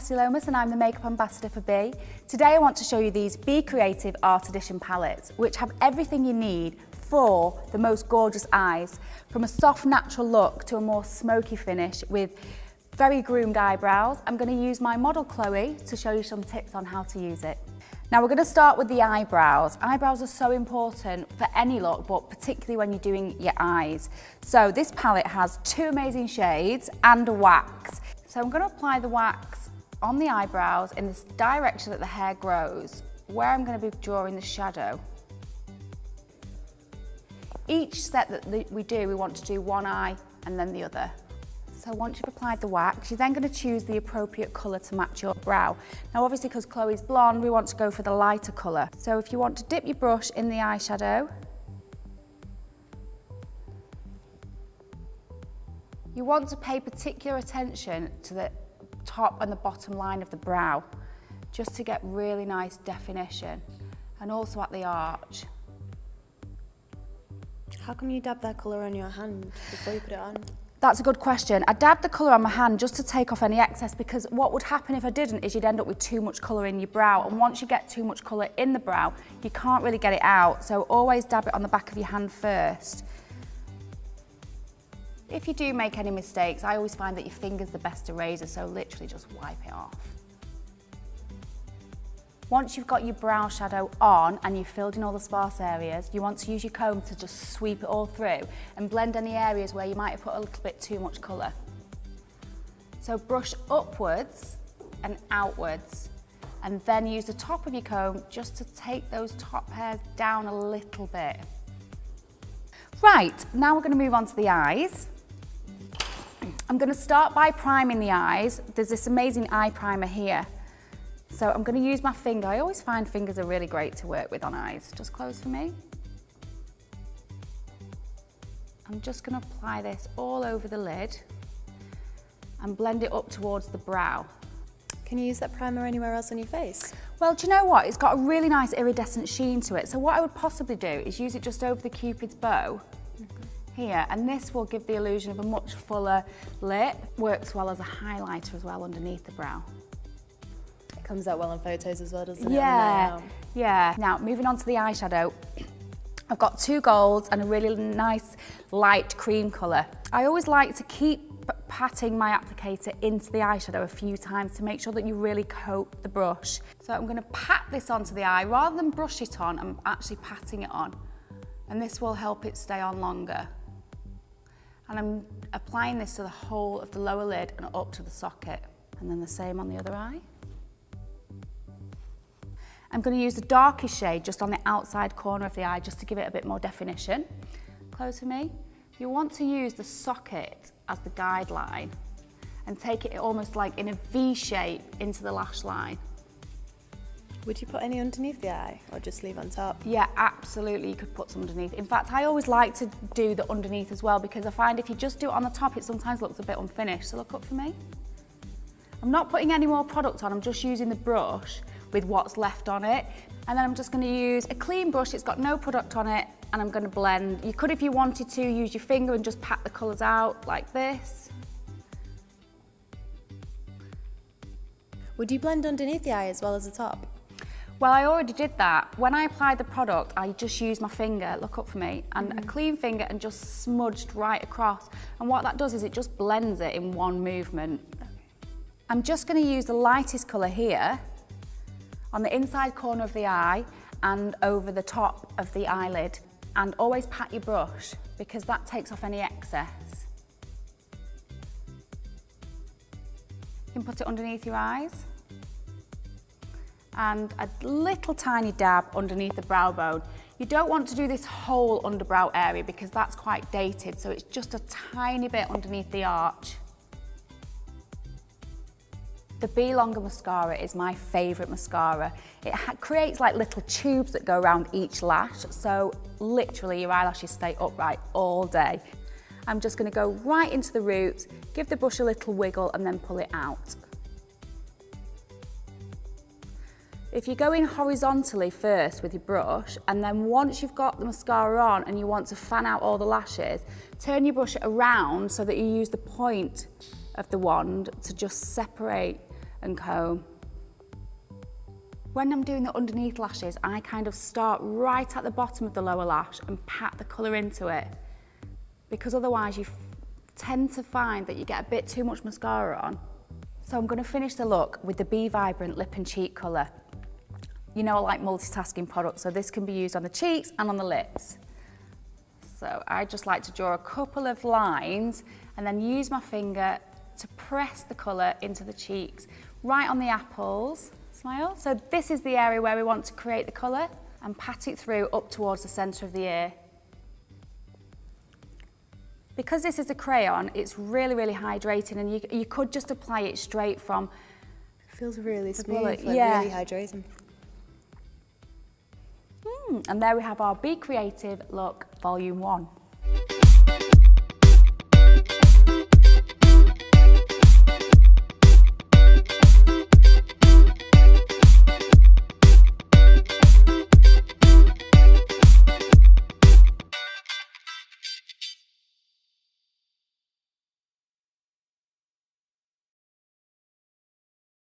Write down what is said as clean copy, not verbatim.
Cassie Lomas and I'm the makeup ambassador for Be. Today I want to show you these Be Creative Art Edition palettes, which have everything you need for the most gorgeous eyes, from a soft natural look to a more smoky finish with very groomed eyebrows. I'm going to use my model Chloe to show you some tips on how to use it. Now we're going to start with the eyebrows. Eyebrows are so important for any look, but particularly when you're doing your eyes. So this palette has two amazing shades and a wax. So I'm going to apply the wax on the eyebrows in this direction that the hair grows, where I'm going to be drawing the shadow. Each step that we do, we want to do one eye and then the other. So once you've applied the wax, you're then going to choose the appropriate colour to match your brow. Now obviously because Chloe's blonde, we want to go for the lighter colour. So if you want to dip your brush in the eyeshadow, you want to pay particular attention to the top and the bottom line of the brow, just to get really nice definition, and also at the arch. How come you dab that colour on your hand before you put it on? That's a good question. I dabbed the colour on my hand just to take off any excess, because what would happen if I didn't is you'd end up with too much colour in your brow, and once you get too much colour in the brow, you can't really get it out. So always dab it on the back of your hand first. If you do make any mistakes, I always find that your finger's the best eraser, so literally just wipe it off. Once you've got your brow shadow on and you've filled in all the sparse areas, you want to use your comb to just sweep it all through and blend any areas where you might have put a little bit too much colour. So brush upwards and outwards, and then use the top of your comb just to take those top hairs down a little bit. Right, now we're going to move on to the eyes. I'm going to start by priming the eyes. There's this amazing eye primer here. So I'm going to use my finger. I always find fingers are really great to work with on eyes. Just close for me. I'm just going to apply this all over the lid and blend it up towards the brow. Can you use that primer anywhere else on your face? Well, do you know what? It's got a really nice iridescent sheen to it. So what I would possibly do is use it just over the Cupid's bow here, and this will give the illusion of a much fuller lip. Works well as a highlighter as well underneath the brow. It comes out well in photos as well, doesn't it? Yeah. Now, moving on to the eyeshadow. I've got two golds and a really nice light cream colour. I always like to keep patting my applicator into the eyeshadow a few times to make sure that you really coat the brush. So I'm going to pat this onto the eye. Rather than brush it on, I'm actually patting it on. And this will help it stay on longer. And I'm applying this to the whole of the lower lid and up to the socket. And then the same on the other eye. I'm going to use the darkest shade just on the outside corner of the eye just to give it a bit more definition. Close for me. You want to use the socket as the guideline and take it almost like in a V shape into the lash line. Would you put any underneath the eye or just leave on top? Yeah, absolutely, you could put some underneath. In fact, I always like to do the underneath as well, because I find if you just do it on the top, it sometimes looks a bit unfinished. So look up for me. I'm not putting any more product on, I'm just using the brush with what's left on it. And then I'm just going to use a clean brush, it's got no product on it, and I'm going to blend. You could, if you wanted to, use your finger and just pat the colours out like this. Would you blend underneath the eye as well as the top? Well, I already did that. When I applied the product, I just used my finger, look up for me, and a clean finger, and just smudged right across. And what that does is it just blends it in one movement. I'm just going to use the lightest colour here on the inside corner of the eye and over the top of the eyelid. And always pat your brush, because that takes off any excess. You can put it underneath your eyes. And a little tiny dab underneath the brow bone. You don't want to do this whole underbrow area because that's quite dated, so it's just a tiny bit underneath the arch. The Be Longer mascara is my favourite mascara. It creates like little tubes that go around each lash, so literally your eyelashes stay upright all day. I'm just going to go right into the roots, give the brush a little wiggle and then pull it out. If you go in horizontally first with your brush, and then once you've got the mascara on and you want to fan out all the lashes, turn your brush around so that you use the point of the wand to just separate and comb. When I'm doing the underneath lashes, I kind of start right at the bottom of the lower lash and pat the colour into it, because otherwise you tend to find that you get a bit too much mascara on. So I'm going to finish the look with the Be Vibrant Lip and Cheek colour. You know I like multitasking products, so this can be used on the cheeks and on the lips. So I just like to draw a couple of lines and then use my finger to press the colour into the cheeks, right on the apples. Smile. So this is the area where we want to create the colour, and pat it through up towards the centre of the ear. Because this is a crayon, it's really, really hydrating, and you could just apply it straight from... It feels really smooth, bullet. like Yeah. really hydrating. And there we have our Be Creative Look Volume 1.